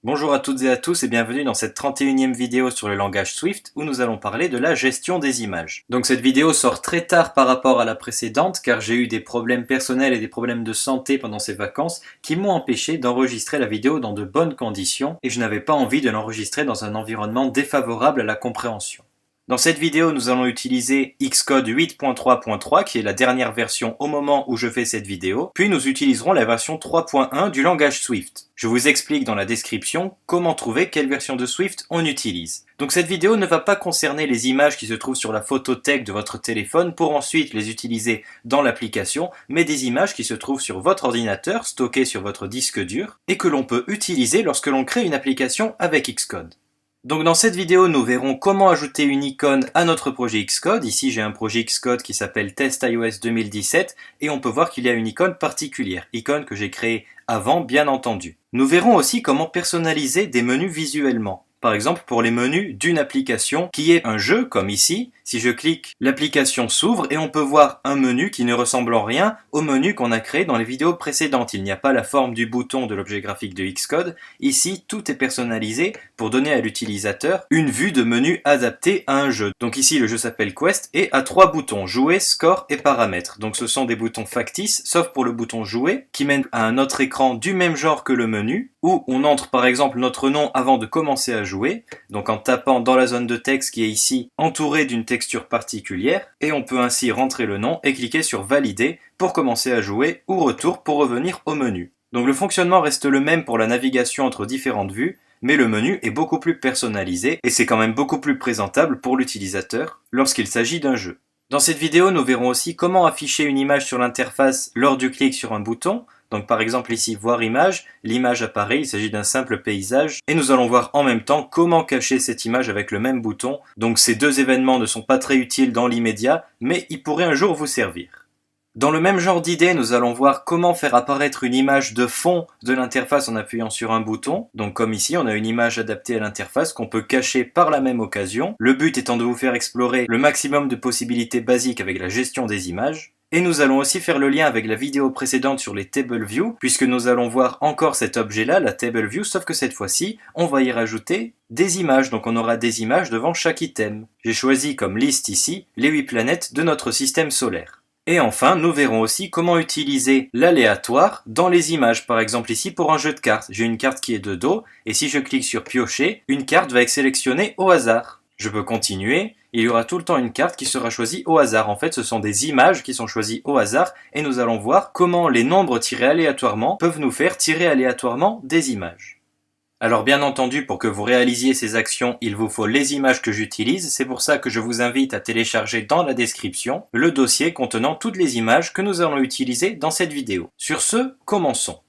Bonjour à toutes et à tous et bienvenue dans cette 31e vidéo sur le langage Swift où nous allons parler de la gestion des images. Donc cette vidéo sort très tard par rapport à la précédente car j'ai eu des problèmes personnels et des problèmes de santé pendant ces vacances qui m'ont empêché d'enregistrer la vidéo dans de bonnes conditions et je n'avais pas envie de l'enregistrer dans un environnement défavorable à la compréhension. Dans cette vidéo, nous allons utiliser Xcode 8.3.3 qui est la dernière version au moment où je fais cette vidéo, puis nous utiliserons la version 3.1 du langage Swift. Je vous explique dans la description comment trouver quelle version de Swift on utilise. Donc cette vidéo ne va pas concerner les images qui se trouvent sur la photothèque de votre téléphone pour ensuite les utiliser dans l'application, mais des images qui se trouvent sur votre ordinateur, stockées sur votre disque dur, et que l'on peut utiliser lorsque l'on crée une application avec Xcode. Donc dans cette vidéo, nous verrons comment ajouter une icône à notre projet Xcode. Ici, j'ai un projet Xcode qui s'appelle TestIOS 2017 et on peut voir qu'il y a une icône particulière, icône que j'ai créée avant, bien entendu. Nous verrons aussi comment personnaliser des menus visuellement. Par exemple, pour les menus d'une application qui est un jeu, comme ici, si je clique, l'application s'ouvre et on peut voir un menu qui ne ressemble en rien au menu qu'on a créé dans les vidéos précédentes. Il n'y a pas la forme du bouton de l'objet graphique de Xcode. Ici, tout est personnalisé pour donner à l'utilisateur une vue de menu adaptée à un jeu. Donc ici, le jeu s'appelle Quest et a 3 boutons, jouer, score et paramètres. Donc ce sont des boutons factices, sauf pour le bouton jouer, qui mène à un autre écran du même genre que le menu, où on entre par exemple notre nom avant de commencer à jouer, donc en tapant dans la zone de texte qui est ici entourée d'une texture particulière, et on peut ainsi rentrer le nom et cliquer sur valider pour commencer à jouer ou retour pour revenir au menu. Donc le fonctionnement reste le même pour la navigation entre différentes vues, mais le menu est beaucoup plus personnalisé et c'est quand même beaucoup plus présentable pour l'utilisateur lorsqu'il s'agit d'un jeu. Dans cette vidéo, nous verrons aussi comment afficher une image sur l'interface lors du clic sur un bouton. Donc par exemple ici, voir image, l'image apparaît, il s'agit d'un simple paysage, et nous allons voir en même temps comment cacher cette image avec le même bouton. Donc ces deux événements ne sont pas très utiles dans l'immédiat, mais ils pourraient un jour vous servir. Dans le même genre d'idée, nous allons voir comment faire apparaître une image de fond de l'interface en appuyant sur un bouton. Donc comme ici, on a une image adaptée à l'interface qu'on peut cacher par la même occasion. Le but étant de vous faire explorer le maximum de possibilités basiques avec la gestion des images. Et nous allons aussi faire le lien avec la vidéo précédente sur les Table View, puisque nous allons voir encore cet objet-là, la Table View, sauf que cette fois-ci, on va y rajouter des images. Donc on aura des images devant chaque item. J'ai choisi comme liste ici les 8 planètes de notre système solaire. Et enfin, nous verrons aussi comment utiliser l'aléatoire dans les images. Par exemple ici, pour un jeu de cartes, j'ai une carte qui est de dos, et si je clique sur piocher, une carte va être sélectionnée au hasard. Je peux continuer, il y aura tout le temps une carte qui sera choisie au hasard. En fait, ce sont des images qui sont choisies au hasard, et nous allons voir comment les nombres tirés aléatoirement peuvent nous faire tirer aléatoirement des images. Alors bien entendu, pour que vous réalisiez ces actions, il vous faut les images que j'utilise, c'est pour ça que je vous invite à télécharger dans la description le dossier contenant toutes les images que nous allons utiliser dans cette vidéo. Sur ce, commençons.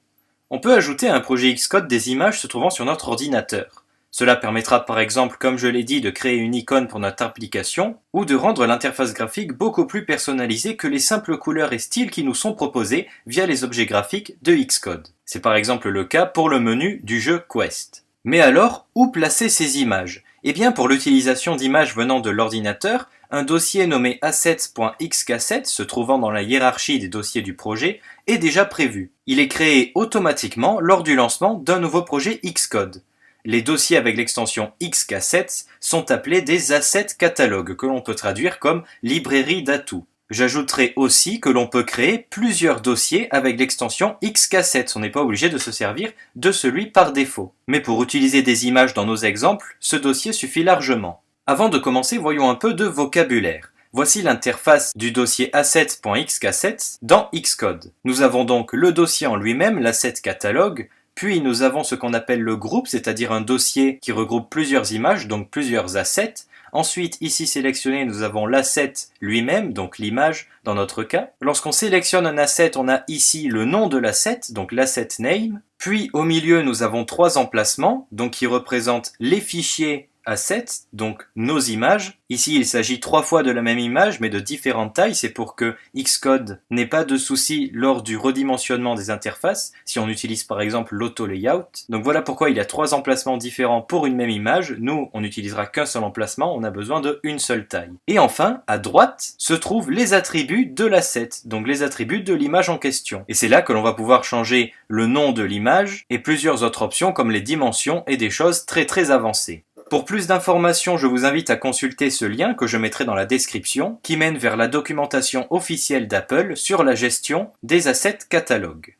On peut ajouter à un projet Xcode des images se trouvant sur notre ordinateur. Cela permettra par exemple, comme je l'ai dit, de créer une icône pour notre application ou de rendre l'interface graphique beaucoup plus personnalisée que les simples couleurs et styles qui nous sont proposés via les objets graphiques de Xcode. C'est par exemple le cas pour le menu du jeu Quest. Mais alors, où placer ces images? Eh bien, pour l'utilisation d'images venant de l'ordinateur, un dossier nommé assets.xcassette, se trouvant dans la hiérarchie des dossiers du projet, est déjà prévu. Il est créé automatiquement lors du lancement d'un nouveau projet Xcode. Les dossiers avec l'extension xcassette sont appelés des assets catalogues, que l'on peut traduire comme librairie d'atouts. J'ajouterai aussi que l'on peut créer plusieurs dossiers avec l'extension xcassette, on n'est pas obligé de se servir de celui par défaut. Mais pour utiliser des images dans nos exemples, ce dossier suffit largement. Avant de commencer, voyons un peu de vocabulaire. Voici l'interface du dossier assets.xcassette dans Xcode. Nous avons donc le dossier en lui-même, l'asset catalogue, puis nous avons ce qu'on appelle le groupe, c'est-à-dire un dossier qui regroupe plusieurs images, donc plusieurs assets. Ensuite, ici sélectionné, nous avons l'asset lui-même, donc l'image dans notre cas. Lorsqu'on sélectionne un asset, on a ici le nom de l'asset, donc l'asset name. Puis au milieu, nous avons 3 emplacements, donc qui représentent les fichiers assets, donc nos images. Ici, il s'agit 3 fois de la même image, mais de différentes tailles. C'est pour que Xcode n'ait pas de souci lors du redimensionnement des interfaces, si on utilise par exemple l'auto-layout. Donc voilà pourquoi il y a 3 emplacements différents pour une même image. Nous, on n'utilisera qu'un seul emplacement, on a besoin d'une seule taille. Et enfin, à droite, se trouvent les attributs de l'asset, donc les attributs de l'image en question. Et c'est là que l'on va pouvoir changer le nom de l'image et plusieurs autres options comme les dimensions et des choses très avancées. Pour plus d'informations, je vous invite à consulter ce lien que je mettrai dans la description, qui mène vers la documentation officielle d'Apple sur la gestion des assets catalogues.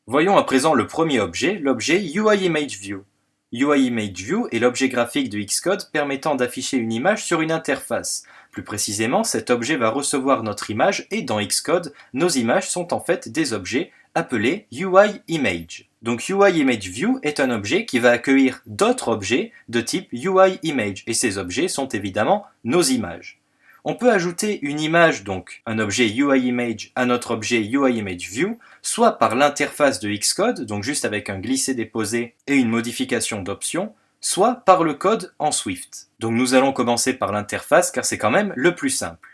Voyons à présent le premier objet, l'objet UIImageView. UIImageView est l'objet graphique de Xcode permettant d'afficher une image sur une interface. Plus précisément, cet objet va recevoir notre image et dans Xcode, nos images sont en fait des objets appelés UIImage. Donc UIImageView est un objet qui va accueillir d'autres objets de type UIImage et ces objets sont évidemment nos images. On peut ajouter une image, donc un objet UIImage à notre objet UIImageView, soit par l'interface de Xcode, donc juste avec un glisser-déposer et une modification d'options, soit par le code en Swift. Donc nous allons commencer par l'interface car c'est quand même le plus simple.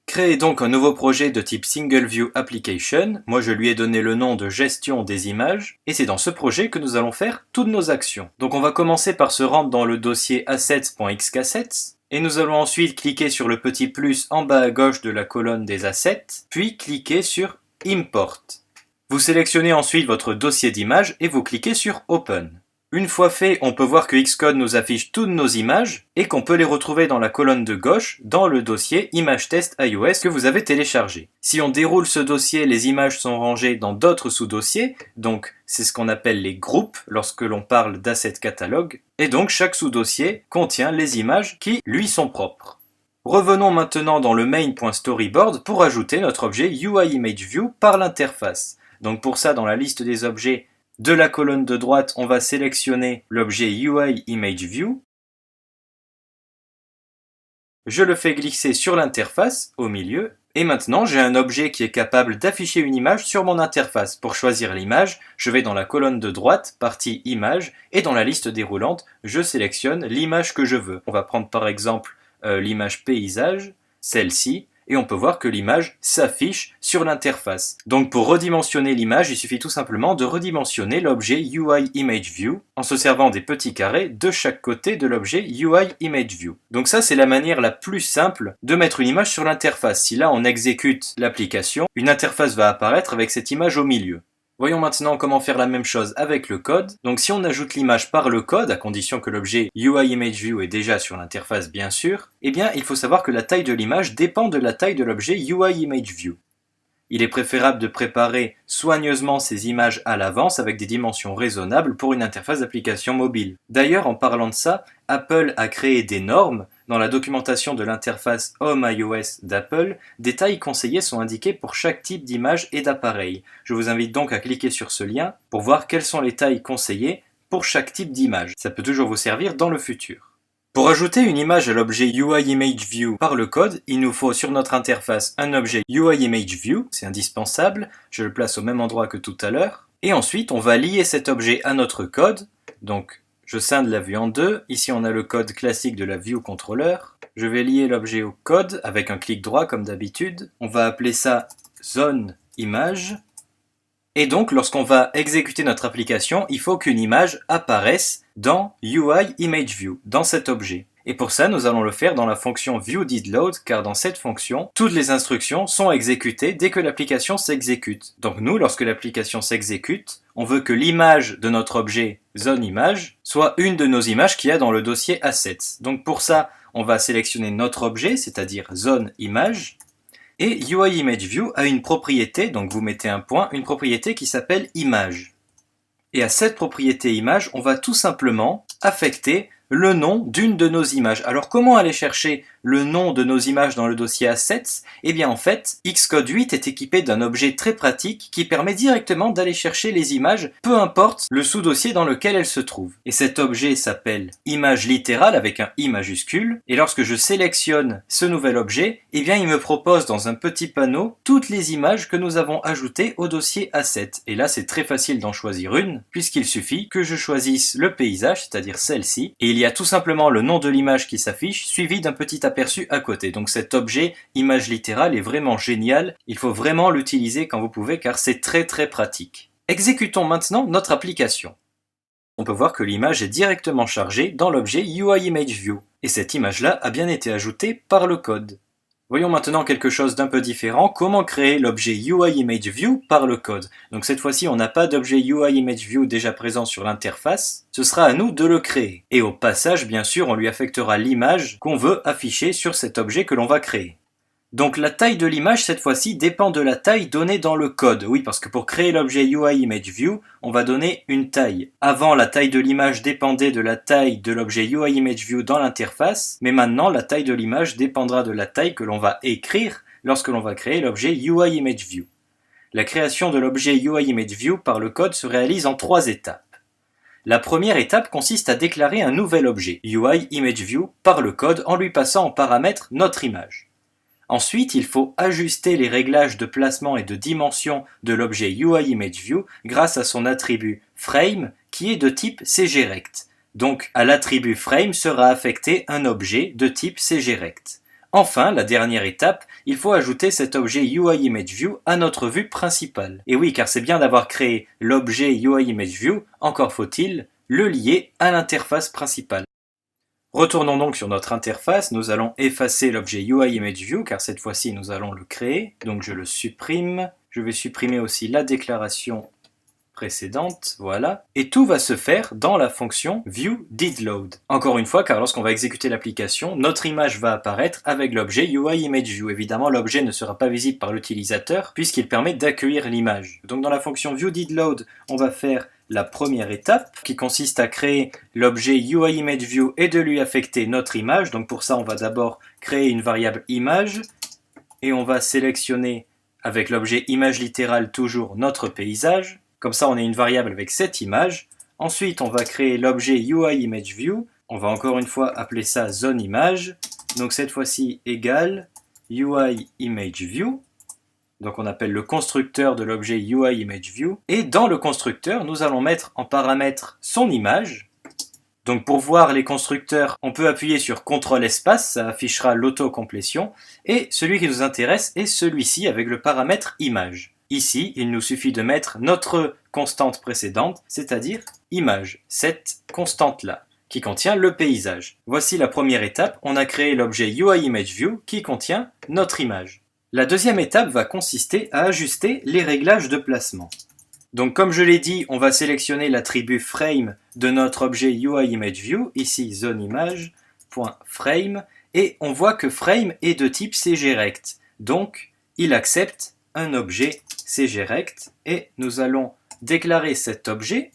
Créez donc un nouveau projet de type Single View Application, moi je lui ai donné le nom de gestion des images, et c'est dans ce projet que nous allons faire toutes nos actions. Donc on va commencer par se rendre dans le dossier assets.xcassets, et nous allons ensuite cliquer sur le petit plus en bas à gauche de la colonne des assets, puis cliquer sur Import. Vous sélectionnez ensuite votre dossier d'images et vous cliquez sur Open. Une fois fait, on peut voir que Xcode nous affiche toutes nos images et qu'on peut les retrouver dans la colonne de gauche dans le dossier ImageTest iOS que vous avez téléchargé. Si on déroule ce dossier, les images sont rangées dans d'autres sous-dossiers, donc c'est ce qu'on appelle les groupes lorsque l'on parle d'asset catalogue, et donc chaque sous-dossier contient les images qui lui sont propres. Revenons maintenant dans le main.storyboard pour ajouter notre objet UIImageView par l'interface. Donc pour ça, dans la liste des objets, de la colonne de droite, on va sélectionner l'objet UIImageView. Je le fais glisser sur l'interface, au milieu, et maintenant j'ai un objet qui est capable d'afficher une image sur mon interface. Pour choisir l'image, je vais dans la colonne de droite, partie Images, et dans la liste déroulante, je sélectionne l'image que je veux. On va prendre par exemple l'image paysage, celle-ci, et on peut voir que l'image s'affiche sur l'interface. Donc pour redimensionner l'image, il suffit tout simplement de redimensionner l'objet UIImageView en se servant des petits carrés de chaque côté de l'objet UIImageView. Donc ça, c'est la manière la plus simple de mettre une image sur l'interface. Si là on exécute l'application, une interface va apparaître avec cette image au milieu. Voyons maintenant comment faire la même chose avec le code. Donc si on ajoute l'image par le code, à condition que l'objet UIImageView est déjà sur l'interface bien sûr, eh bien il faut savoir que la taille de l'image dépend de la taille de l'objet UIImageView. Il est préférable de préparer soigneusement ces images à l'avance avec des dimensions raisonnables pour une interface d'application mobile. D'ailleurs, en parlant de ça, Apple a créé des normes. Dans la documentation de l'interface Home iOS d'Apple, des tailles conseillées sont indiquées pour chaque type d'image et d'appareil. Je vous invite donc à cliquer sur ce lien pour voir quelles sont les tailles conseillées pour chaque type d'image. Ça peut toujours vous servir dans le futur. Pour ajouter une image à l'objet UIImageView par le code, il nous faut sur notre interface un objet UIImageView, c'est indispensable, je le place au même endroit que tout à l'heure. Et ensuite, on va lier cet objet à notre code, donc je scinde la vue en deux, ici on a le code classique de la view controller. Je vais lier l'objet au code avec un clic droit comme d'habitude, on va appeler ça zone image. Et donc, lorsqu'on va exécuter notre application, il faut qu'une image apparaisse dans UIImageView, dans cet objet. Et pour ça, nous allons le faire dans la fonction viewDidLoad, car dans cette fonction, toutes les instructions sont exécutées dès que l'application s'exécute. Donc nous, lorsque l'application s'exécute, on veut que l'image de notre objet zoneImage soit une de nos images qu'il y a dans le dossier Assets. Donc pour ça, on va sélectionner notre objet, c'est-à-dire zoneImage. Et UIImageView a une propriété, donc vous mettez un point, une propriété qui s'appelle image. Et à cette propriété image, on va tout simplement affecter le nom d'une de nos images. Alors comment aller chercher le nom de nos images dans le dossier Assets, eh bien en fait, Xcode 8 est équipé d'un objet très pratique qui permet directement d'aller chercher les images, peu importe le sous-dossier dans lequel elles se trouvent. Et cet objet s'appelle image littérale avec un I majuscule, et lorsque je sélectionne ce nouvel objet, eh bien il me propose dans un petit panneau toutes les images que nous avons ajoutées au dossier Assets. Et là c'est très facile d'en choisir une, puisqu'il suffit que je choisisse le paysage, c'est-à-dire celle-ci, et il y a tout simplement le nom de l'image qui s'affiche, suivi d'un petit aperçu à côté. Donc cet objet image littérale est vraiment génial, il faut vraiment l'utiliser quand vous pouvez car c'est très pratique. Exécutons maintenant notre application. On peut voir que l'image est directement chargée dans l'objet UIImageView, et cette image-là a bien été ajoutée par le code. Voyons maintenant quelque chose d'un peu différent, comment créer l'objet UIImageView par le code. Donc cette fois-ci, on n'a pas d'objet UIImageView déjà présent sur l'interface, ce sera à nous de le créer. Et au passage, bien sûr, on lui affectera l'image qu'on veut afficher sur cet objet que l'on va créer. Donc la taille de l'image, cette fois-ci, dépend de la taille donnée dans le code. Oui, parce que pour créer l'objet UIImageView, on va donner une taille. Avant, la taille de l'image dépendait de la taille de l'objet UIImageView dans l'interface, mais maintenant, la taille de l'image dépendra de la taille que l'on va écrire lorsque l'on va créer l'objet UIImageView. La création de l'objet UIImageView par le code se réalise en 3 étapes. La première étape consiste à déclarer un nouvel objet, UIImageView, par le code en lui passant en paramètre notre image. Ensuite, il faut ajuster les réglages de placement et de dimension de l'objet UIImageView grâce à son attribut frame qui est de type CGRect. Donc, à l'attribut frame sera affecté un objet de type CGRect. Enfin, la dernière étape, il faut ajouter cet objet UIImageView à notre vue principale. Et oui, car c'est bien d'avoir créé l'objet UIImageView, encore faut-il le lier à l'interface principale. Retournons donc sur notre interface, nous allons effacer l'objet UIImageView car cette fois-ci nous allons le créer, donc je le supprime, je vais supprimer aussi la déclaration précédente, voilà, et tout va se faire dans la fonction viewDidLoad. Encore une fois, car lorsqu'on va exécuter l'application, notre image va apparaître avec l'objet UIImageView. Évidemment, l'objet ne sera pas visible par l'utilisateur puisqu'il permet d'accueillir l'image. Donc dans la fonction viewDidLoad, on va faire la première étape qui consiste à créer l'objet UIImageView et de lui affecter notre image. Donc pour ça, on va d'abord créer une variable image et on va sélectionner avec l'objet image littérale toujours notre paysage. Comme ça, on a une variable avec cette image. Ensuite, on va créer l'objet UIImageView. On va encore une fois appeler ça zoneImage. Donc cette fois-ci égale UIImageView. Donc on appelle le constructeur de l'objet UIImageView. Et dans le constructeur, nous allons mettre en paramètre son image. Donc pour voir les constructeurs, on peut appuyer sur CTRL espace, ça affichera l'autocomplétion. Et celui qui nous intéresse est celui-ci avec le paramètre image. Ici, il nous suffit de mettre notre constante précédente, c'est-à-dire image, cette constante-là, qui contient le paysage. Voici la première étape, on a créé l'objet UIImageView qui contient notre image. La deuxième étape va consister à ajuster les réglages de placement. Donc comme je l'ai dit, on va sélectionner l'attribut frame de notre objet UIImageView, ici zoneImage.frame, et on voit que frame est de type CGRect, donc il accepte un objet CGRect et nous allons déclarer cet objet,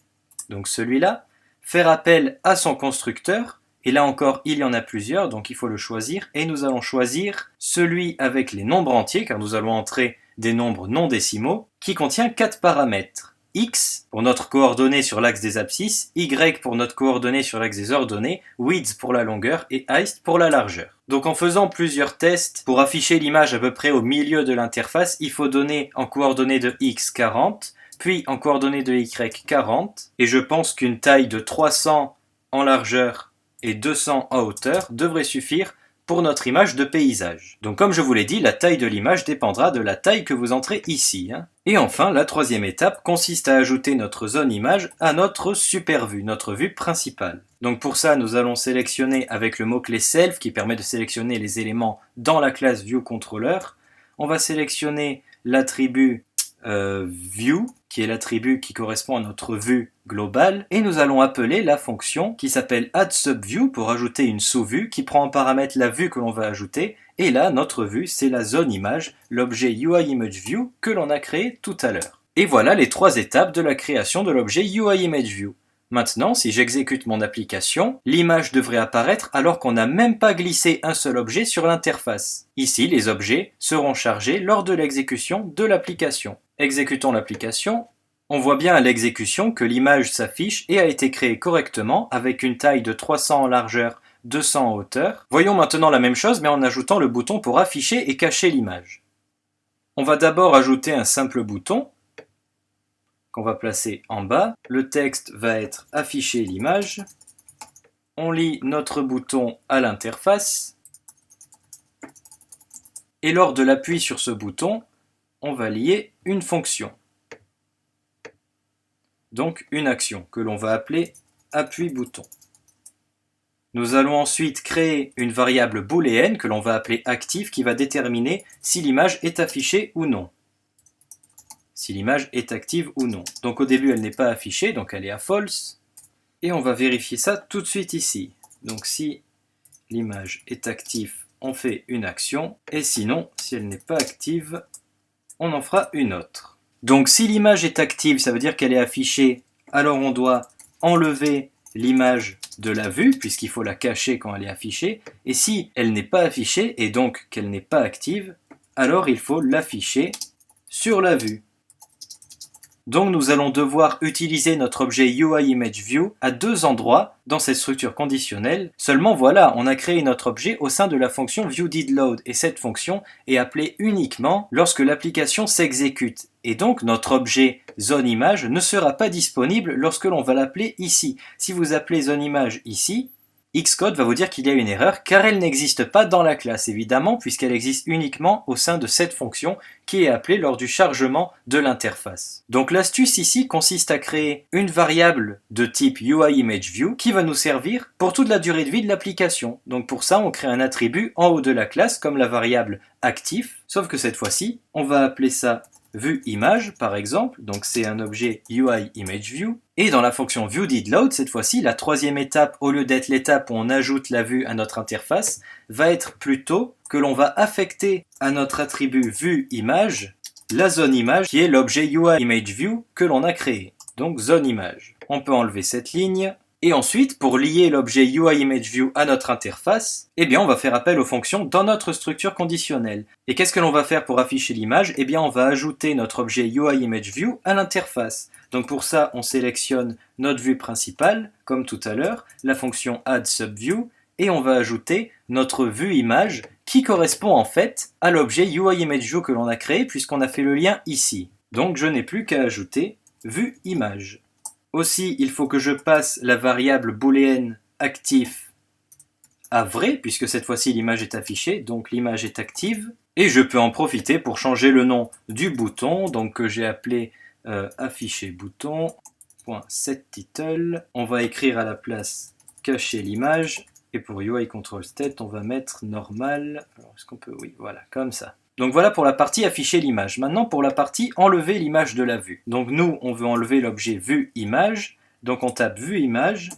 donc celui-là, faire appel à son constructeur et là encore il y en a plusieurs donc il faut le choisir et nous allons choisir celui avec les nombres entiers car nous allons entrer des nombres non décimaux qui contient 4 paramètres. X pour notre coordonnée sur l'axe des abscisses, Y pour notre coordonnée sur l'axe des ordonnées, width pour la longueur et height pour la largeur. Donc en faisant plusieurs tests pour afficher l'image à peu près au milieu de l'interface, il faut donner en coordonnées de X 40, puis en coordonnées de Y 40, et je pense qu'une taille de 300 en largeur et 200 en hauteur devrait suffire pour notre image de paysage. Donc comme je vous l'ai dit, la taille de l'image dépendra de la taille que vous entrez ici. Et enfin, la troisième étape consiste à ajouter notre zone image à notre super vue, notre vue principale. Donc pour ça, nous allons sélectionner avec le mot-clé self qui permet de sélectionner les éléments dans la classe viewController. On va sélectionner l'attribut view, qui est l'attribut qui correspond à notre vue globale, et nous allons appeler la fonction qui s'appelle addSubView pour ajouter une sous-vue qui prend en paramètre la vue que l'on va ajouter, et là notre vue c'est la zone image, l'objet UIImageView que l'on a créé tout à l'heure. Et voilà les 3 étapes de la création de l'objet UIImageView. Maintenant, si j'exécute mon application, l'image devrait apparaître alors qu'on n'a même pas glissé un seul objet sur l'interface. Ici, les objets seront chargés lors de l'exécution de l'application. Exécutons l'application. On voit bien à l'exécution que l'image s'affiche et a été créée correctement avec une taille de 300 en largeur, 200 en hauteur. Voyons maintenant la même chose mais en ajoutant le bouton pour afficher et cacher l'image. On va d'abord ajouter un simple bouton qu'on va placer en bas. Le texte va être afficher l'image. On lie notre bouton à l'interface. Et lors de l'appui sur ce bouton, on va lier une fonction. Donc une action que l'on va appeler appui bouton. Nous allons ensuite créer une variable booléenne que l'on va appeler active qui va déterminer si l'image est affichée ou non. Si l'image est active ou non. Donc au début elle n'est pas affichée, donc elle est à false. Et on va vérifier ça tout de suite ici. Donc si l'image est active, on fait une action. Et sinon, si elle n'est pas active, on en fera une autre. Donc si l'image est active, ça veut dire qu'elle est affichée. Alors on doit enlever l'image de la vue, puisqu'il faut la cacher quand elle est affichée. Et si elle n'est pas affichée, et donc qu'elle n'est pas active, alors il faut l'afficher sur la vue. Donc nous allons devoir utiliser notre objet UIImageView à deux endroits dans cette structure conditionnelle. Seulement voilà, on a créé notre objet au sein de la fonction viewDidLoad et cette fonction est appelée uniquement lorsque l'application s'exécute. Et donc notre objet ZoneImage ne sera pas disponible lorsque l'on va l'appeler ici. Si vous appelez ZoneImage ici, Xcode va vous dire qu'il y a une erreur car elle n'existe pas dans la classe évidemment puisqu'elle existe uniquement au sein de cette fonction qui est appelée lors du chargement de l'interface. Donc l'astuce ici consiste à créer une variable de type UIImageView qui va nous servir pour toute la durée de vie de l'application. Donc pour ça on crée un attribut en haut de la classe comme la variable actif, sauf que cette fois-ci on va appeler ça VueImage par exemple, donc c'est un objet UIImageView. Et dans la fonction viewDidLoad, cette fois-ci, la troisième étape, au lieu d'être l'étape où on ajoute la vue à notre interface, va être plutôt que l'on va affecter à notre attribut VueImage la zone image qui est l'objet UIImageView que l'on a créé. Donc zone image. On peut enlever cette ligne. Et ensuite, pour lier l'objet UIImageView à notre interface, eh bien on va faire appel aux fonctions dans notre structure conditionnelle. Et qu'est-ce que l'on va faire pour afficher l'image? Eh bien on va ajouter notre objet UIImageView à l'interface. Donc pour ça, on sélectionne notre vue principale, comme tout à l'heure, la fonction addSubView, et on va ajouter notre vue image qui correspond en fait à l'objet UIImageView que l'on a créé puisqu'on a fait le lien ici. Donc je n'ai plus qu'à ajouter vue image. Aussi, il faut que je passe la variable booléenne actif à vrai, puisque cette fois-ci l'image est affichée, donc l'image est active. Et je peux en profiter pour changer le nom du bouton, donc que j'ai appelé afficher bouton, .setTitle. On va écrire à la place cacher l'image, et pour UI Control State, on va mettre normal. Alors, est-ce qu'on peut? Oui, voilà, comme ça. Donc voilà pour la partie afficher l'image. Maintenant pour la partie enlever l'image de la vue. Donc nous, on veut enlever l'objet VueImage. Donc on tape VueImage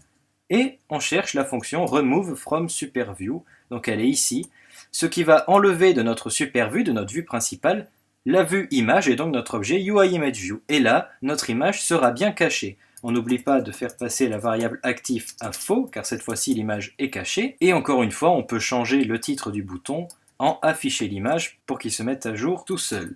et on cherche la fonction Remove from SuperView. Donc elle est ici. Ce qui va enlever de notre SuperView, de notre vue principale, la vue image et donc notre objet UIImageView. Et là, notre image sera bien cachée. On n'oublie pas de faire passer la variable actif à faux, car cette fois-ci l'image est cachée. Et encore une fois, on peut changer le titre du bouton en afficher l'image pour qu'il se mette à jour tout seul.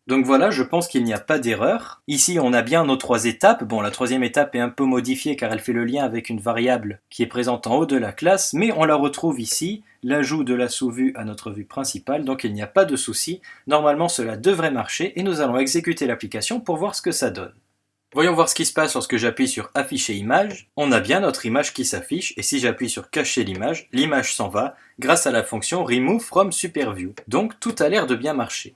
Donc voilà, je pense qu'il n'y a pas d'erreur. Ici, on a bien nos trois étapes. Bon, la troisième étape est un peu modifiée car elle fait le lien avec une variable qui est présente en haut de la classe, mais on la retrouve ici, l'ajout de la sous-vue à notre vue principale, donc il n'y a pas de souci. Normalement, cela devrait marcher et nous allons exécuter l'application pour voir ce que ça donne. Voyons voir ce qui se passe lorsque j'appuie sur afficher image. On a bien notre image qui s'affiche et si j'appuie sur cacher l'image s'en va grâce à la fonction Remove from SuperView. Donc tout a l'air de bien marcher.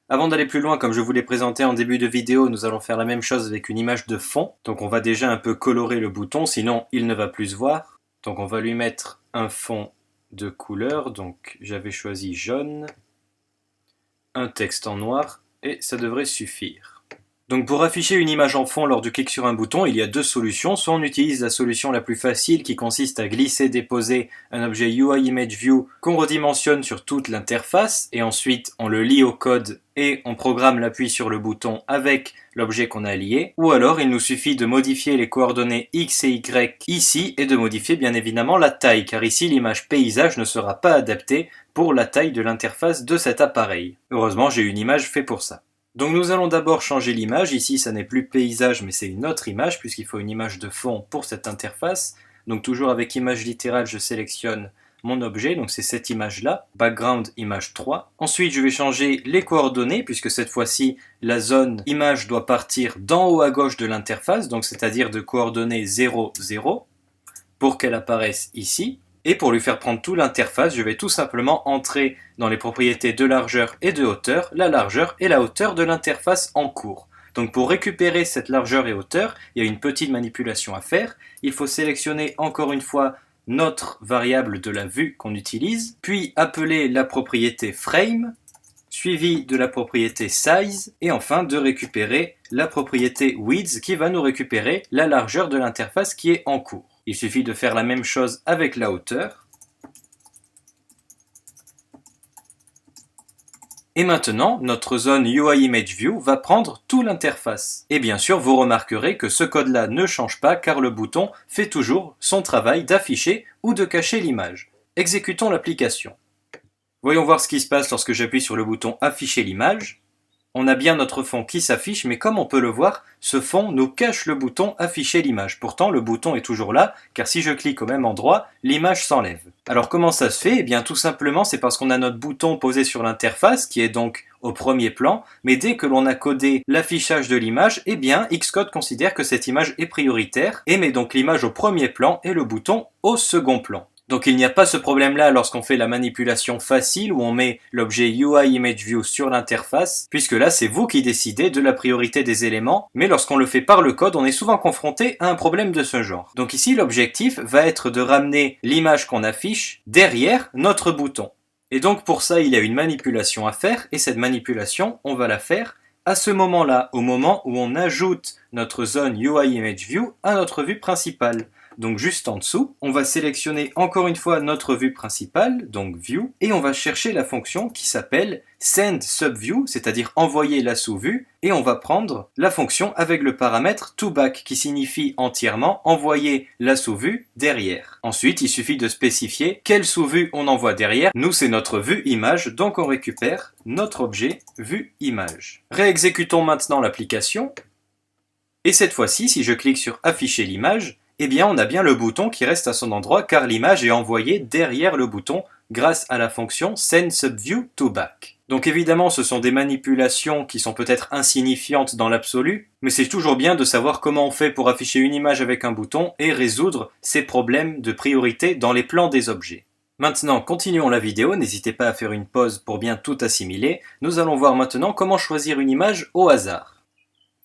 Avant d'aller plus loin, comme je vous l'ai présenté en début de vidéo, nous allons faire la même chose avec une image de fond. Donc on va déjà un peu colorer le bouton, sinon il ne va plus se voir. Donc on va lui mettre un fond de couleur, donc j'avais choisi jaune, un texte en noir et ça devrait suffire. Donc pour afficher une image en fond lors du clic sur un bouton, il y a deux solutions. Soit on utilise la solution la plus facile qui consiste à glisser-déposer un objet UIImageView qu'on redimensionne sur toute l'interface et ensuite on le lie au code et on programme l'appui sur le bouton avec l'objet qu'on a lié, ou alors il nous suffit de modifier les coordonnées X et Y ici et de modifier bien évidemment la taille, car ici l'image paysage ne sera pas adaptée pour la taille de l'interface de cet appareil. Heureusement, j'ai une image faite pour ça. Donc nous allons d'abord changer l'image, ici ça n'est plus paysage mais c'est une autre image puisqu'il faut une image de fond pour cette interface. Donc toujours avec image littérale, je sélectionne mon objet, donc c'est cette image-là, background image 3. Ensuite je vais changer les coordonnées puisque cette fois-ci la zone image doit partir d'en haut à gauche de l'interface, donc c'est-à-dire de coordonnées 0, 0, pour qu'elle apparaisse ici. Et pour lui faire prendre tout l'interface, je vais tout simplement entrer dans les propriétés de largeur et de hauteur, la largeur et la hauteur de l'interface en cours. Donc pour récupérer cette largeur et hauteur, il y a une petite manipulation à faire. Il faut sélectionner encore une fois notre variable de la vue qu'on utilise, puis appeler la propriété frame, suivi de la propriété size, et enfin de récupérer la propriété width qui va nous récupérer la largeur de l'interface qui est en cours. Il suffit de faire la même chose avec la hauteur. Et maintenant, notre zone UI Image View va prendre toute l'interface. Et bien sûr, vous remarquerez que ce code-là ne change pas car le bouton fait toujours son travail d'afficher ou de cacher l'image. Exécutons l'application. Voyons voir ce qui se passe lorsque j'appuie sur le bouton Afficher l'image. On a bien notre fond qui s'affiche, mais comme on peut le voir, ce fond nous cache le bouton Afficher l'image. Pourtant, le bouton est toujours là, car si je clique au même endroit, l'image s'enlève. Alors comment ça se fait? Eh bien tout simplement, c'est parce qu'on a notre bouton posé sur l'interface, qui est donc au premier plan, mais dès que l'on a codé l'affichage de l'image, eh bien Xcode considère que cette image est prioritaire, et met donc l'image au premier plan et le bouton au second plan. Donc il n'y a pas ce problème-là lorsqu'on fait la manipulation facile où on met l'objet UI Image View sur l'interface, puisque là c'est vous qui décidez de la priorité des éléments, mais lorsqu'on le fait par le code, on est souvent confronté à un problème de ce genre. Donc ici l'objectif va être de ramener l'image qu'on affiche derrière notre bouton. Et donc pour ça il y a une manipulation à faire, et cette manipulation on va la faire à ce moment-là, au moment où on ajoute notre zone UI Image View à notre vue principale. Donc juste en dessous, on va sélectionner encore une fois notre vue principale, donc View, et on va chercher la fonction qui s'appelle Send Subview, c'est-à-dire envoyer la sous-vue, et on va prendre la fonction avec le paramètre toBack, qui signifie entièrement envoyer la sous-vue derrière. Ensuite, il suffit de spécifier quelle sous-vue on envoie derrière. Nous, c'est notre vue image, donc on récupère notre objet vue image. Réexécutons maintenant l'application, et cette fois-ci, si je clique sur Afficher l'image, eh bien on a bien le bouton qui reste à son endroit car l'image est envoyée derrière le bouton grâce à la fonction Send Subview toBack. Donc évidemment ce sont des manipulations qui sont peut-être insignifiantes dans l'absolu, mais c'est toujours bien de savoir comment on fait pour afficher une image avec un bouton et résoudre ces problèmes de priorité dans les plans des objets. Maintenant, continuons la vidéo, n'hésitez pas à faire une pause pour bien tout assimiler. Nous allons voir maintenant comment choisir une image au hasard.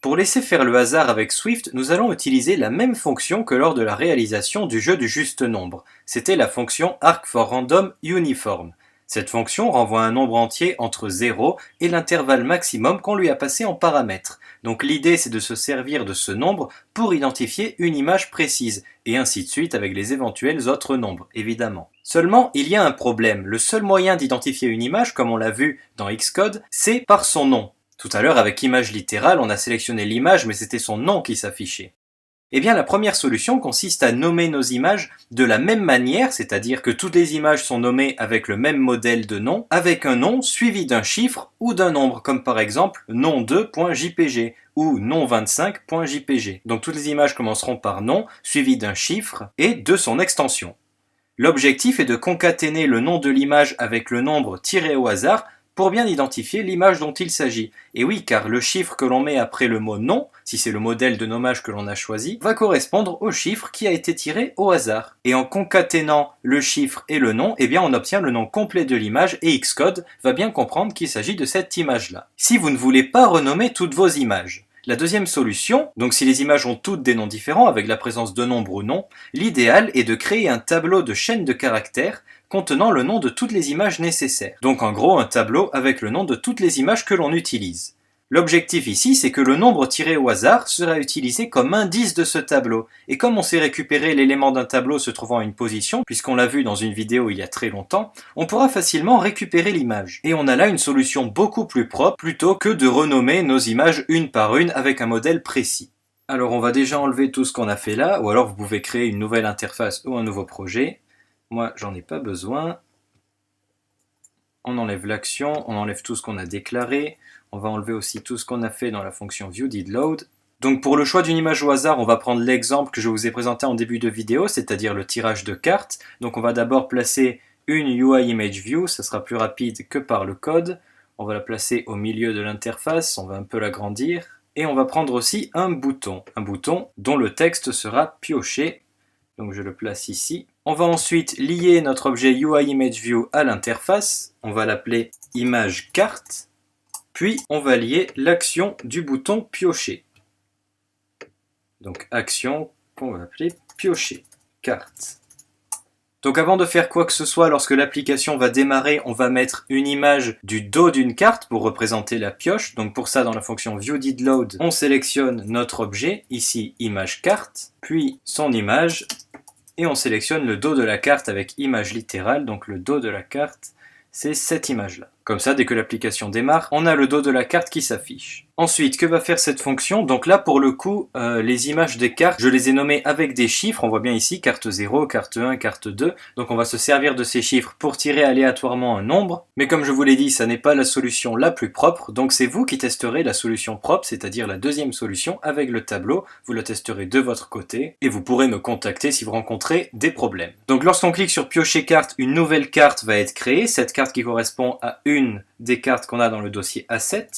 Pour laisser faire le hasard avec Swift, nous allons utiliser la même fonction que lors de la réalisation du jeu du juste nombre. C'était la fonction ArcForRandomUniform. Cette fonction renvoie un nombre entier entre 0 et l'intervalle maximum qu'on lui a passé en paramètre. Donc l'idée c'est de se servir de ce nombre pour identifier une image précise, et ainsi de suite avec les éventuels autres nombres, évidemment. Seulement, il y a un problème. Le seul moyen d'identifier une image, comme on l'a vu dans Xcode, c'est par son nom. Tout à l'heure, avec image littérale, on a sélectionné l'image, mais c'était son nom qui s'affichait. Eh bien, la première solution consiste à nommer nos images de la même manière, c'est-à-dire que toutes les images sont nommées avec le même modèle de nom, avec un nom suivi d'un chiffre ou d'un nombre, comme par exemple nom2.jpg ou nom25.jpg. Donc toutes les images commenceront par nom, suivi d'un chiffre et de son extension. L'objectif est de concaténer le nom de l'image avec le nombre tiré au hasard, pour bien identifier l'image dont il s'agit. Et oui, car le chiffre que l'on met après le mot nom, si c'est le modèle de nommage que l'on a choisi, va correspondre au chiffre qui a été tiré au hasard. Et en concaténant le chiffre et le nom, eh bien on obtient le nom complet de l'image et Xcode va bien comprendre qu'il s'agit de cette image-là. Si vous ne voulez pas renommer toutes vos images, la deuxième solution, donc si les images ont toutes des noms différents avec la présence de nombres ou non, l'idéal est de créer un tableau de chaîne de caractères contenant le nom de toutes les images nécessaires. Donc en gros un tableau avec le nom de toutes les images que l'on utilise. L'objectif ici, c'est que le nombre tiré au hasard sera utilisé comme indice de ce tableau. Et comme on sait récupérer l'élément d'un tableau se trouvant à une position, puisqu'on l'a vu dans une vidéo il y a très longtemps, on pourra facilement récupérer l'image. Et on a là une solution beaucoup plus propre, plutôt que de renommer nos images une par une avec un modèle précis. Alors on va déjà enlever tout ce qu'on a fait là, ou alors vous pouvez créer une nouvelle interface ou un nouveau projet. Moi, j'en ai pas besoin. On enlève l'action, on enlève tout ce qu'on a déclaré. On va enlever aussi tout ce qu'on a fait dans la fonction viewDidLoad. Donc pour le choix d'une image au hasard, on va prendre l'exemple que je vous ai présenté en début de vidéo, c'est-à-dire le tirage de cartes. Donc on va d'abord placer une UIImageView, ça sera plus rapide que par le code. On va la placer au milieu de l'interface, on va un peu l'agrandir. Et on va prendre aussi un bouton dont le texte sera pioché. Donc je le place ici. On va ensuite lier notre objet UIImageView à l'interface. On va l'appeler ImageCarte. Puis on va lier l'action du bouton piocher. Donc action qu'on va appeler piocher, carte. Donc avant de faire quoi que ce soit, lorsque l'application va démarrer, on va mettre une image du dos d'une carte pour représenter la pioche. Donc pour ça, dans la fonction viewDidLoad, on sélectionne notre objet, ici ImageCarte, puis son image, et on sélectionne le dos de la carte avec image littérale. Donc le dos de la carte, c'est cette image-là. Comme ça, dès que l'application démarre, on a le dos de la carte qui s'affiche. Ensuite, que va faire cette fonction? Donc là, pour le coup, les images des cartes, je les ai nommées avec des chiffres. On voit bien ici, carte 0, carte 1, carte 2. Donc on va se servir de ces chiffres pour tirer aléatoirement un nombre. Mais comme je vous l'ai dit, ça n'est pas la solution la plus propre. Donc c'est vous qui testerez la solution propre, c'est-à-dire la deuxième solution avec le tableau. Vous la testerez de votre côté et vous pourrez me contacter si vous rencontrez des problèmes. Donc lorsqu'on clique sur piocher carte, une nouvelle carte va être créée. Cette carte qui correspond à une des cartes qu'on a dans le dossier Asset.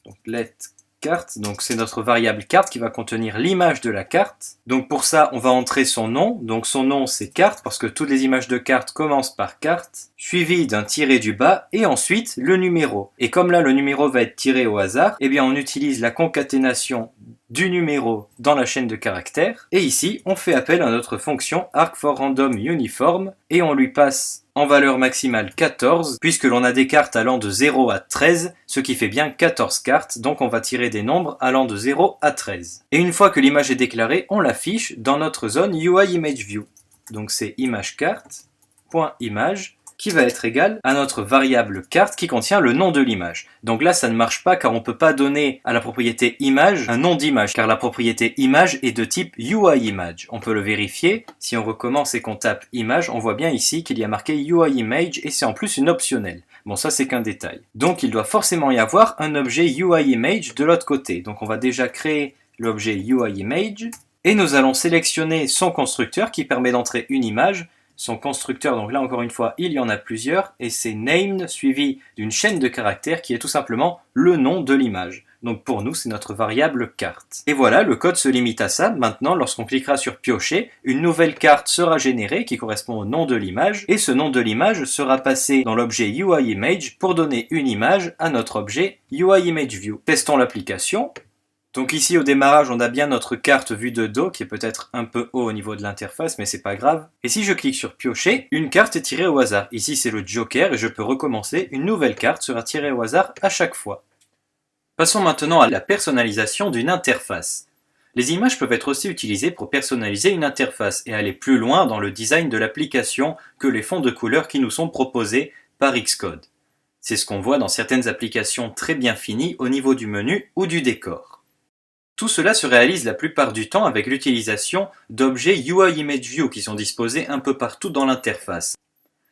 Donc let carte, donc c'est notre variable carte qui va contenir l'image de la carte. Donc pour ça, on va entrer son nom. Donc son nom c'est carte parce que toutes les images de carte commencent par carte, suivi d'un tiré du bas et ensuite le numéro. Et comme là le numéro va être tiré au hasard, eh bien on utilise la concaténation du numéro dans la chaîne de caractères. Et ici, on fait appel à notre fonction arc4randomUniform et on lui passe en valeur maximale 14, puisque l'on a des cartes allant de 0 à 13, ce qui fait bien 14 cartes, donc on va tirer des nombres allant de 0 à 13. Et une fois que l'image est déclarée, on l'affiche dans notre zone UIImageView. Donc c'est ImageCarte.image qui va être égal à notre variable carte qui contient le nom de l'image. Donc là, ça ne marche pas car on ne peut pas donner à la propriété image un nom d'image, car la propriété image est de type UIImage. On peut le vérifier. Si on recommence et qu'on tape image, on voit bien ici qu'il y a marqué UIImage et c'est en plus une optionnelle. Bon, ça c'est qu'un détail. Donc il doit forcément y avoir un objet UIImage de l'autre côté. Donc on va déjà créer l'objet UIImage et nous allons sélectionner son constructeur qui permet d'entrer une image. Son constructeur, donc là encore une fois, il y en a plusieurs, et c'est named suivi d'une chaîne de caractères qui est tout simplement le nom de l'image. Donc pour nous, c'est notre variable carte. Et voilà, le code se limite à ça. Maintenant, lorsqu'on cliquera sur piocher, une nouvelle carte sera générée qui correspond au nom de l'image, et ce nom de l'image sera passé dans l'objet UIImage pour donner une image à notre objet UIImageView. Testons l'application. Donc ici au démarrage on a bien notre carte vue de dos qui est peut-être un peu haut au niveau de l'interface mais c'est pas grave. Et si je clique sur piocher, une carte est tirée au hasard. Ici c'est le joker et je peux recommencer, une nouvelle carte sera tirée au hasard à chaque fois. Passons maintenant à la personnalisation d'une interface. Les images peuvent être aussi utilisées pour personnaliser une interface et aller plus loin dans le design de l'application que les fonds de couleurs qui nous sont proposés par Xcode. C'est ce qu'on voit dans certaines applications très bien finies au niveau du menu ou du décor. Tout cela se réalise la plupart du temps avec l'utilisation d'objets UIImageView qui sont disposés un peu partout dans l'interface.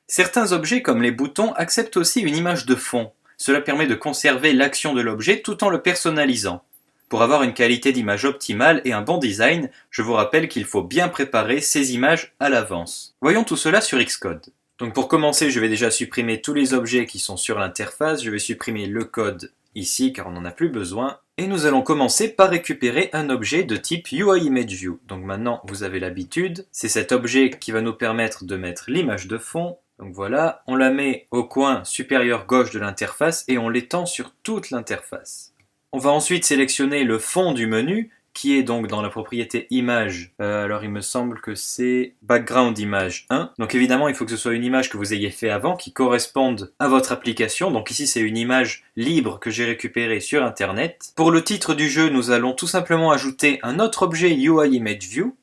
Certains objets comme les boutons acceptent aussi une image de fond. Cela permet de conserver l'action de l'objet tout en le personnalisant. Pour avoir une qualité d'image optimale et un bon design, je vous rappelle qu'il faut bien préparer ces images à l'avance. Voyons tout cela sur Xcode. Donc pour commencer, je vais déjà supprimer tous les objets qui sont sur l'interface. Je vais supprimer le code ici car on n'en a plus besoin. Et nous allons commencer par récupérer un objet de type UIImageView. Donc maintenant vous avez l'habitude, c'est cet objet qui va nous permettre de mettre l'image de fond. Donc voilà, on la met au coin supérieur gauche de l'interface et on l'étend sur toute l'interface. On va ensuite sélectionner le fond du menu qui est donc dans la propriété image. Alors il me semble que c'est background image 1. Donc évidemment il faut que ce soit une image que vous ayez fait avant, qui corresponde à votre application. Donc ici c'est une image libre que j'ai récupérée sur internet. Pour le titre du jeu, nous allons tout simplement ajouter un autre objet UI Image View.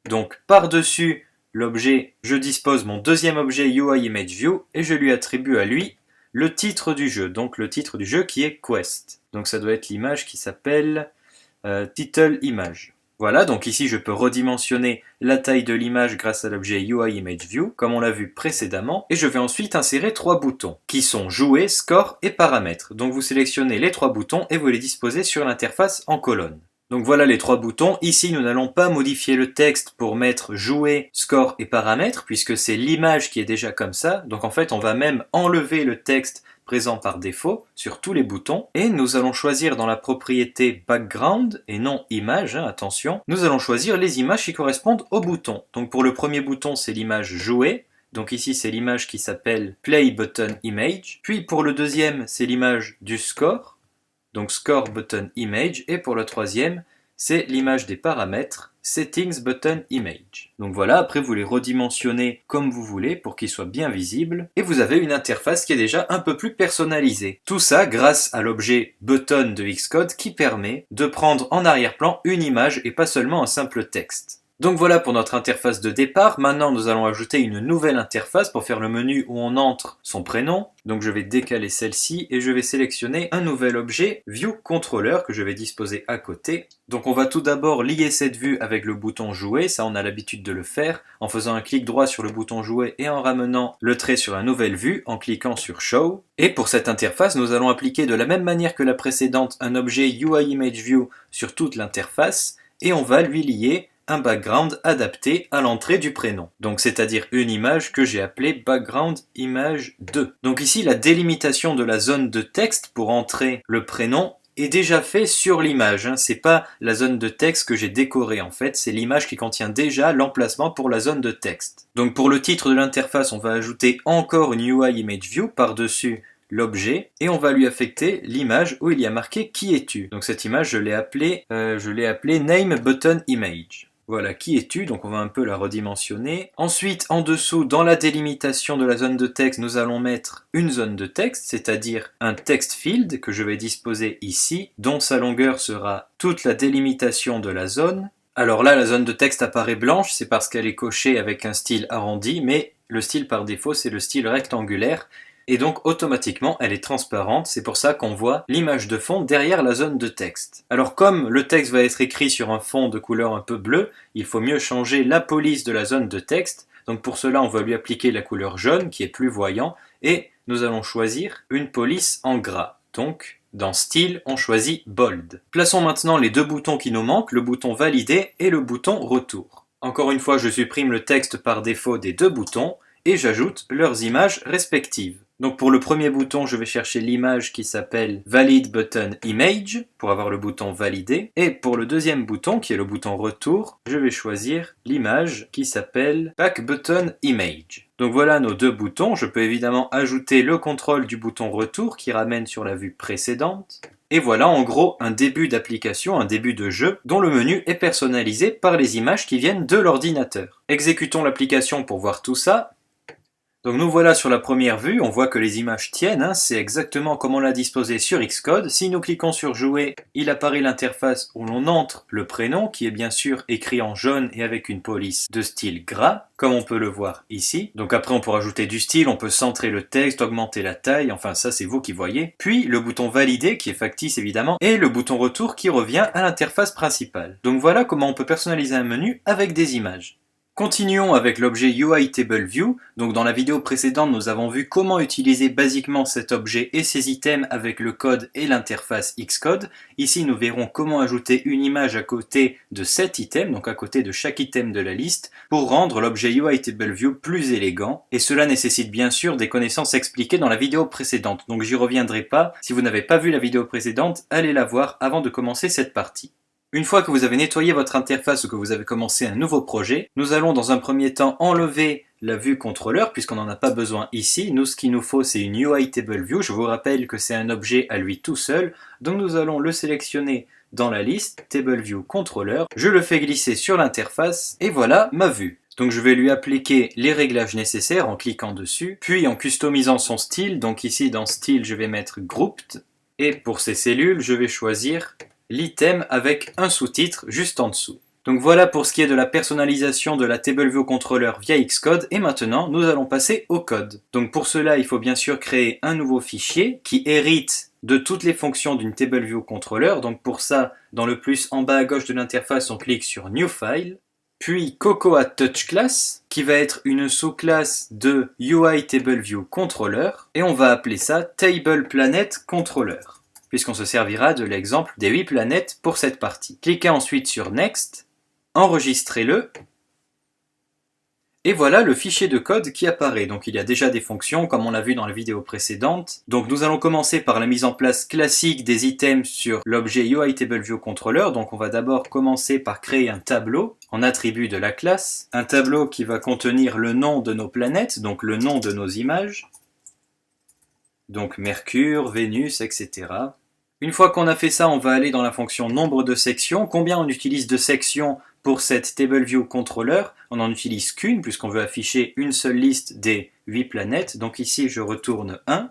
Donc par-dessus l'objet, je dispose mon deuxième objet UI Image View et je lui attribue à lui le titre du jeu. Donc le titre du jeu qui est Quest. Donc ça doit être l'image qui s'appelle Title Image. Voilà, donc ici je peux redimensionner la taille de l'image grâce à l'objet UI Image View, comme on l'a vu précédemment, et je vais ensuite insérer 3 boutons, qui sont Jouer, Score et Paramètres. Donc vous sélectionnez les 3 boutons et vous les disposez sur l'interface en colonne. Donc voilà les 3 boutons. Ici, nous n'allons pas modifier le texte pour mettre jouer, score et paramètres, puisque c'est l'image qui est déjà comme ça. Donc en fait, on va même enlever le texte présent par défaut sur tous les boutons. Et nous allons choisir dans la propriété background et non image, attention. Nous allons choisir les images qui correspondent aux boutons. Donc pour le premier bouton, c'est l'image jouer. Donc ici, c'est l'image qui s'appelle Play Button Image. Puis pour le deuxième, c'est l'image du score. Donc Score Button Image, et pour le troisième, c'est l'image des paramètres, Settings Button Image. Donc voilà, après vous les redimensionnez comme vous voulez pour qu'ils soient bien visibles, et vous avez une interface qui est déjà un peu plus personnalisée. Tout ça grâce à l'objet Button de Xcode qui permet de prendre en arrière-plan une image et pas seulement un simple texte. Donc voilà pour notre interface de départ. Maintenant nous allons ajouter une nouvelle interface pour faire le menu où on entre son prénom. Donc je vais décaler celle-ci et je vais sélectionner un nouvel objet View Controller que je vais disposer à côté. Donc on va tout d'abord lier cette vue avec le bouton jouer, ça on a l'habitude de le faire en faisant un clic droit sur le bouton jouer et en ramenant le trait sur la nouvelle vue en cliquant sur Show. Et pour cette interface nous allons appliquer de la même manière que la précédente un objet UI Image View sur toute l'interface et on va lui lier un background adapté à l'entrée du prénom. Donc c'est-à-dire une image que j'ai appelée background image 2. Donc ici la délimitation de la zone de texte pour entrer le prénom est déjà fait sur l'image. C'est pas la zone de texte que j'ai décorée en fait, c'est l'image qui contient déjà l'emplacement pour la zone de texte. Donc pour le titre de l'interface, on va ajouter encore une UI Image View par-dessus l'objet et on va lui affecter l'image où il y a marqué qui es-tu. Donc cette image je l'ai appelée Name Button Image. Voilà, qui es-tu? Donc on va un peu la redimensionner. Ensuite, en dessous, dans la délimitation de la zone de texte, nous allons mettre une zone de texte, c'est-à-dire un text field que je vais disposer ici, dont sa longueur sera toute la délimitation de la zone. Alors là, la zone de texte apparaît blanche, c'est parce qu'elle est cochée avec un style arrondi, mais le style par défaut, c'est le style rectangulaire. Et donc automatiquement elle est transparente, c'est pour ça qu'on voit l'image de fond derrière la zone de texte. Alors comme le texte va être écrit sur un fond de couleur un peu bleue, il faut mieux changer la police de la zone de texte, donc pour cela on va lui appliquer la couleur jaune qui est plus voyant, et nous allons choisir une police en gras. Donc dans style, on choisit bold. Plaçons maintenant les deux boutons qui nous manquent, le bouton valider et le bouton retour. Encore une fois, je supprime le texte par défaut des deux boutons, et j'ajoute leurs images respectives. Donc pour le premier bouton, je vais chercher l'image qui s'appelle Valid Button Image pour avoir le bouton validé. Et pour le deuxième bouton, qui est le bouton retour, je vais choisir l'image qui s'appelle Back Button Image. Donc voilà nos deux boutons. Je peux évidemment ajouter le contrôle du bouton retour qui ramène sur la vue précédente. Et voilà en gros un début d'application, un début de jeu dont le menu est personnalisé par les images qui viennent de l'ordinateur. Exécutons l'application pour voir tout ça. Donc nous voilà sur la première vue, on voit que les images tiennent, c'est exactement comme on l'a disposé sur Xcode. Si nous cliquons sur jouer, il apparaît l'interface où l'on entre le prénom, qui est bien sûr écrit en jaune et avec une police de style gras, comme on peut le voir ici. Donc après on peut rajouter du style, on peut centrer le texte, augmenter la taille, enfin ça c'est vous qui voyez. Puis le bouton valider, qui est factice évidemment, et le bouton retour qui revient à l'interface principale. Donc voilà comment on peut personnaliser un menu avec des images. Continuons avec l'objet UI Table View. Donc dans la vidéo précédente, nous avons vu comment utiliser basiquement cet objet et ses items avec le code et l'interface Xcode. Ici, nous verrons comment ajouter une image à côté de cet item, donc à côté de chaque item de la liste, pour rendre l'objet UI Table View plus élégant. Et cela nécessite bien sûr des connaissances expliquées dans la vidéo précédente. Donc j'y reviendrai pas. Si vous n'avez pas vu la vidéo précédente, allez la voir avant de commencer cette partie. Une fois que vous avez nettoyé votre interface ou que vous avez commencé un nouveau projet, nous allons dans un premier temps enlever la vue contrôleur puisqu'on n'en a pas besoin ici. Nous, ce qu'il nous faut, c'est une UI Table View. Je vous rappelle que c'est un objet à lui tout seul. Donc nous allons le sélectionner dans la liste TableViewController, je le fais glisser sur l'interface et voilà ma vue. Donc je vais lui appliquer les réglages nécessaires en cliquant dessus, puis en customisant son style. Donc ici dans style je vais mettre Grouped et pour ces cellules je vais choisir l'item avec un sous-titre juste en dessous. Donc voilà pour ce qui est de la personnalisation de la TableViewController via Xcode et maintenant nous allons passer au code. Donc pour cela il faut bien sûr créer un nouveau fichier qui hérite de toutes les fonctions d'une TableViewController. Donc pour ça dans le plus en bas à gauche de l'interface on clique sur New File. Puis Cocoa Touch Class, qui va être une sous-classe de UI TableViewController, et on va appeler ça TablePlanetController, puisqu'on se servira de l'exemple des 8 planètes pour cette partie. Cliquez ensuite sur Next, enregistrez-le, et voilà le fichier de code qui apparaît. Donc il y a déjà des fonctions comme on l'a vu dans la vidéo précédente. Donc nous allons commencer par la mise en place classique des items sur l'objet UI TableViewController. Donc on va d'abord commencer par créer un tableau en attribut de la classe. Un tableau qui va contenir le nom de nos planètes, donc le nom de nos images. Donc Mercure, Vénus, etc. Une fois qu'on a fait ça, on va aller dans la fonction nombre de sections. Combien on utilise de sections pour cette TableViewController? On n'en utilise qu'une puisqu'on veut afficher une seule liste des 8 planètes. Donc ici, je retourne 1.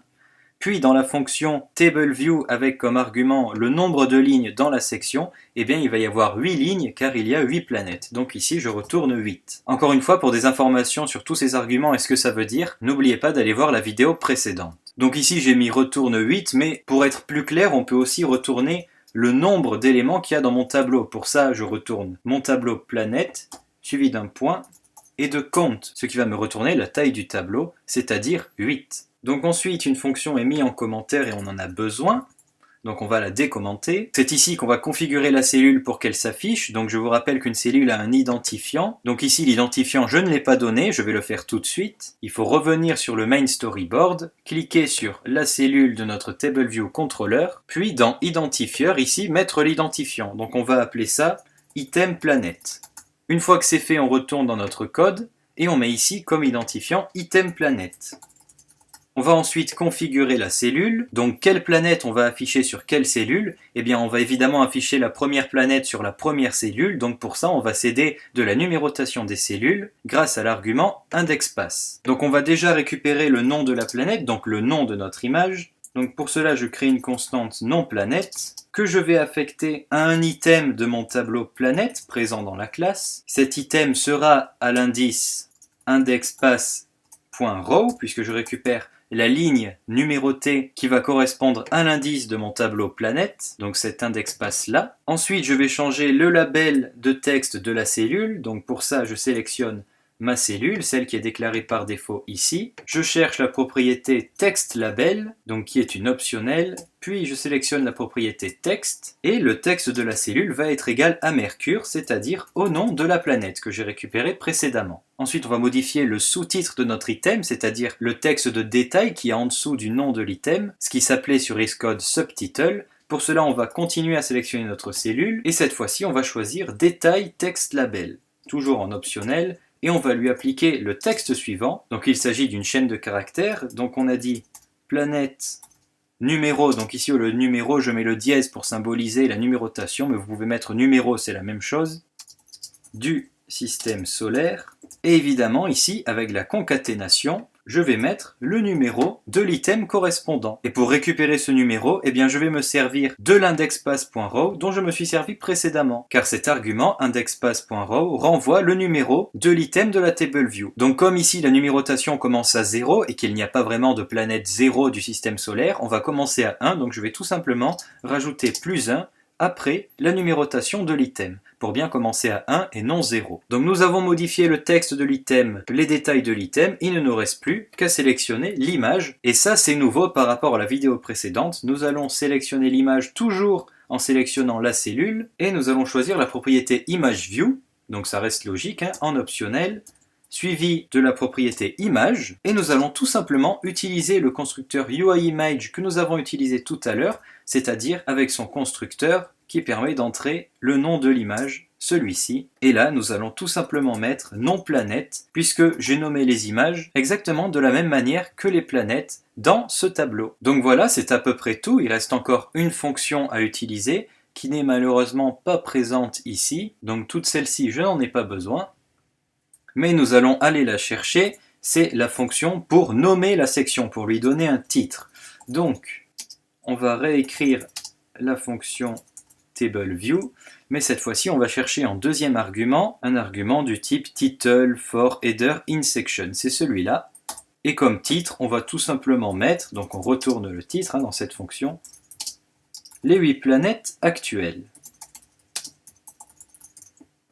Puis dans la fonction TableView avec comme argument le nombre de lignes dans la section, eh bien il va y avoir 8 lignes car il y a 8 planètes. Donc ici, je retourne 8. Encore une fois, pour des informations sur tous ces arguments et ce que ça veut dire, n'oubliez pas d'aller voir la vidéo précédente. Donc ici, j'ai mis retourne 8, mais pour être plus clair, on peut aussi retourner le nombre d'éléments qu'il y a dans mon tableau. Pour ça, je retourne mon tableau planète, suivi d'un point, et de count, ce qui va me retourner la taille du tableau, c'est-à-dire 8. Donc ensuite, une fonction est mise en commentaire et on en a besoin. Donc on va la décommenter. C'est ici qu'on va configurer la cellule pour qu'elle s'affiche. Donc je vous rappelle qu'une cellule a un identifiant. Donc ici l'identifiant je ne l'ai pas donné, je vais le faire tout de suite. Il faut revenir sur le main storyboard, cliquer sur la cellule de notre TableViewController, puis dans identifieur ici mettre l'identifiant. Donc on va appeler ça item planète. Une fois que c'est fait, on retourne dans notre code et on met ici comme identifiant item planète. On va ensuite configurer la cellule. Donc quelle planète on va afficher sur quelle cellule? Eh bien on va évidemment afficher la première planète sur la première cellule. Donc pour ça on va s'aider de la numérotation des cellules grâce à l'argument indexPath. Donc on va déjà récupérer le nom de la planète, donc le nom de notre image. Donc pour cela je crée une constante non-planète que je vais affecter à un item de mon tableau planète présent dans la classe. Cet item sera à l'indice indexPath.row puisque je récupère la ligne numérotée qui va correspondre à l'indice de mon tableau planète, donc cet indexPath là. Ensuite, je vais changer le label de texte de la cellule, donc pour ça, je sélectionne ma cellule, celle qui est déclarée par défaut ici. Je cherche la propriété textLabel, donc qui est une optionnelle, puis je sélectionne la propriété texte, et le texte de la cellule va être égal à Mercure, c'est-à-dire au nom de la planète que j'ai récupéré précédemment. Ensuite, on va modifier le sous-titre de notre item, c'est-à-dire le texte de détail qui est en dessous du nom de l'item, ce qui s'appelait sur Xcode Subtitle. Pour cela, on va continuer à sélectionner notre cellule, et cette fois-ci, on va choisir Détail Text Label, toujours en optionnel, et on va lui appliquer le texte suivant. Donc il s'agit d'une chaîne de caractères, donc on a dit planète numéro, donc ici le numéro je mets le dièse pour symboliser la numérotation, mais vous pouvez mettre numéro, c'est la même chose, du système solaire, et évidemment ici avec la concaténation, je vais mettre le numéro de l'item correspondant. Et pour récupérer ce numéro, eh bien je vais me servir de l'indexPath.row dont je me suis servi précédemment, car cet argument indexPath.row renvoie le numéro de l'item de la TableView. Donc comme ici la numérotation commence à 0 et qu'il n'y a pas vraiment de planète 0 du système solaire, on va commencer à 1, donc je vais tout simplement rajouter plus 1 après la numérotation de l'item, pour bien commencer à 1 et non 0. Donc nous avons modifié le texte de l'item, les détails de l'item, il ne nous reste plus qu'à sélectionner l'image, et ça c'est nouveau par rapport à la vidéo précédente. Nous allons sélectionner l'image toujours en sélectionnant la cellule, et nous allons choisir la propriété ImageView, donc ça reste logique, en optionnel, suivi de la propriété image, et nous allons tout simplement utiliser le constructeur UIImage que nous avons utilisé tout à l'heure, c'est-à-dire avec son constructeur qui permet d'entrer le nom de l'image, celui-ci, et là nous allons tout simplement mettre nom planète, puisque j'ai nommé les images exactement de la même manière que les planètes dans ce tableau. Donc voilà, c'est à peu près tout, il reste encore une fonction à utiliser, qui n'est malheureusement pas présente ici. Donc toute celle-ci, je n'en ai pas besoin. Mais nous allons aller la chercher. C'est la fonction pour nommer la section, pour lui donner un titre. Donc, on va réécrire la fonction TableView, mais cette fois-ci, on va chercher en deuxième argument, un argument du type title for header in section. C'est celui-là. Et comme titre, on va tout simplement mettre, donc on retourne le titre dans cette fonction, les 8 planètes actuelles.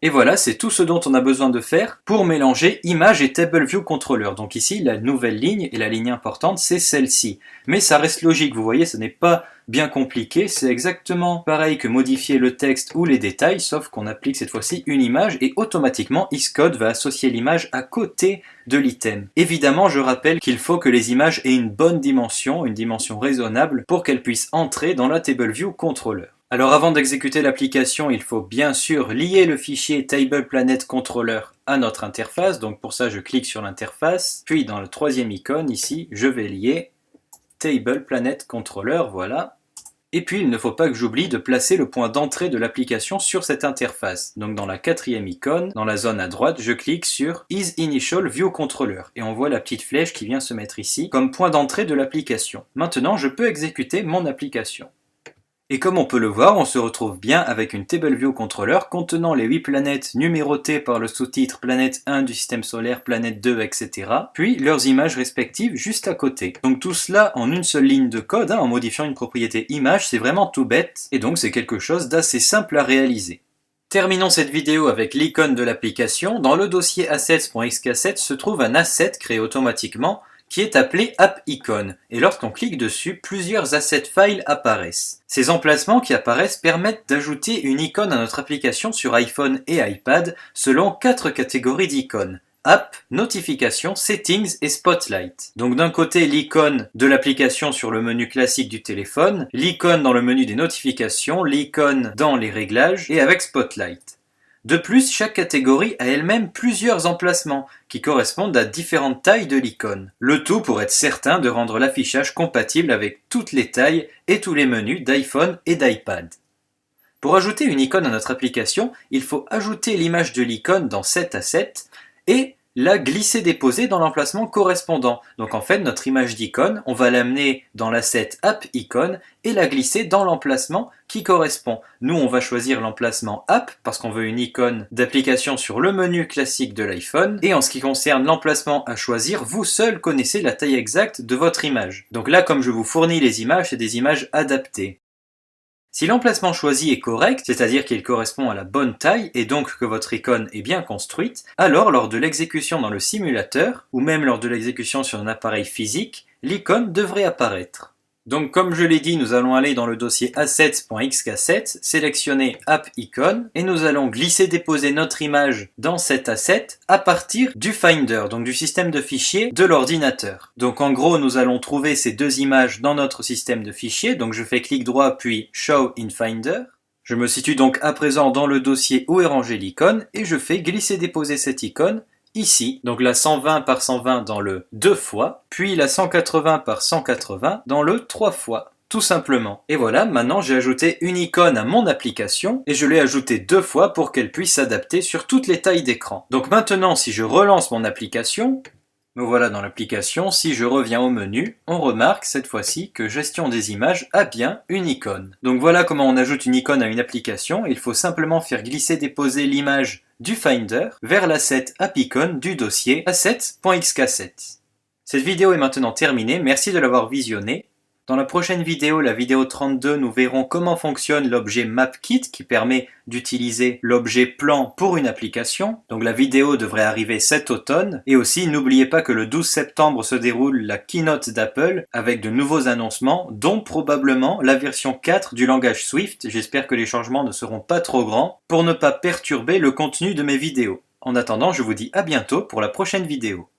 Et voilà, c'est tout ce dont on a besoin de faire pour mélanger image et TableView Controller. Donc ici, la nouvelle ligne et la ligne importante, c'est celle-ci. Mais ça reste logique, vous voyez, ce n'est pas bien compliqué. C'est exactement pareil que modifier le texte ou les détails, sauf qu'on applique cette fois-ci une image et automatiquement Xcode va associer l'image à côté de l'item. Évidemment, je rappelle qu'il faut que les images aient une bonne dimension, une dimension raisonnable, pour qu'elles puissent entrer dans la TableView Controller. Alors avant d'exécuter l'application, il faut bien sûr lier le fichier TablePlanetController à notre interface. Donc pour ça, je clique sur l'interface, puis dans la troisième icône ici, je vais lier TablePlanetController, voilà. Et puis il ne faut pas que j'oublie de placer le point d'entrée de l'application sur cette interface. Donc dans la quatrième icône, dans la zone à droite, je clique sur IsInitialViewController et on voit la petite flèche qui vient se mettre ici comme point d'entrée de l'application. Maintenant, je peux exécuter mon application. Et comme on peut le voir, on se retrouve bien avec une TableView Controller contenant les 8 planètes numérotées par le sous-titre planète 1 du système solaire, planète 2, etc. Puis leurs images respectives juste à côté. Donc tout cela en une seule ligne de code, en modifiant une propriété image, c'est vraiment tout bête, et donc c'est quelque chose d'assez simple à réaliser. Terminons cette vidéo avec l'icône de l'application. Dans le dossier assets.xk7 se trouve un asset créé automatiquement, qui est appelé AppIcon, et lorsqu'on clique dessus, plusieurs asset files apparaissent. Ces emplacements qui apparaissent permettent d'ajouter une icône à notre application sur iPhone et iPad selon 4 catégories d'icônes. App, Notification, Settings et Spotlight. Donc d'un côté l'icône de l'application sur le menu classique du téléphone, l'icône dans le menu des notifications, l'icône dans les réglages et avec Spotlight. De plus, chaque catégorie a elle-même plusieurs emplacements qui correspondent à différentes tailles de l'icône. Le tout pour être certain de rendre l'affichage compatible avec toutes les tailles et tous les menus d'iPhone et d'iPad. Pour ajouter une icône à notre application, il faut ajouter l'image de l'icône dans cet asset et la glisser-déposer dans l'emplacement correspondant. Donc en fait, notre image d'icône, on va l'amener dans l'asset AppIcon et la glisser dans l'emplacement qui correspond. Nous, on va choisir l'emplacement App parce qu'on veut une icône d'application sur le menu classique de l'iPhone. Et en ce qui concerne l'emplacement à choisir, vous seul connaissez la taille exacte de votre image. Donc là, comme je vous fournis les images, c'est des images adaptées. Si l'emplacement choisi est correct, c'est-à-dire qu'il correspond à la bonne taille et donc que votre icône est bien construite, alors lors de l'exécution dans le simulateur, ou même lors de l'exécution sur un appareil physique, l'icône devrait apparaître. Donc comme je l'ai dit, nous allons aller dans le dossier assets.xk7, sélectionner AppIcon, et nous allons glisser-déposer notre image dans cet asset à partir du Finder, donc du système de fichiers de l'ordinateur. Donc en gros, nous allons trouver ces deux images dans notre système de fichiers, donc je fais clic droit puis Show in Finder. Je me situe donc à présent dans le dossier où est rangée l'icône, et je fais glisser-déposer cette icône ici, donc la 120 par 120 dans le 2 fois, puis la 180 par 180 dans le 3 fois, tout simplement. Et voilà, maintenant j'ai ajouté une icône à mon application, et je l'ai ajoutée 2 fois pour qu'elle puisse s'adapter sur toutes les tailles d'écran. Donc maintenant, si je relance mon application, me voilà dans l'application, si je reviens au menu, on remarque cette fois-ci que Gestion des images a bien une icône. Donc voilà comment on ajoute une icône à une application, il faut simplement faire glisser-déposer l'image du Finder vers l'asset AppIcon du dossier assets.xk7. Cette vidéo est maintenant terminée, merci de l'avoir visionnée. Dans la prochaine vidéo, la vidéo 32, nous verrons comment fonctionne l'objet MapKit qui permet d'utiliser l'objet plan pour une application. Donc la vidéo devrait arriver cet automne. Et aussi, n'oubliez pas que le 12 septembre se déroule la keynote d'Apple avec de nouveaux annoncements, dont probablement la version 4 du langage Swift. J'espère que les changements ne seront pas trop grands pour ne pas perturber le contenu de mes vidéos. En attendant, je vous dis à bientôt pour la prochaine vidéo.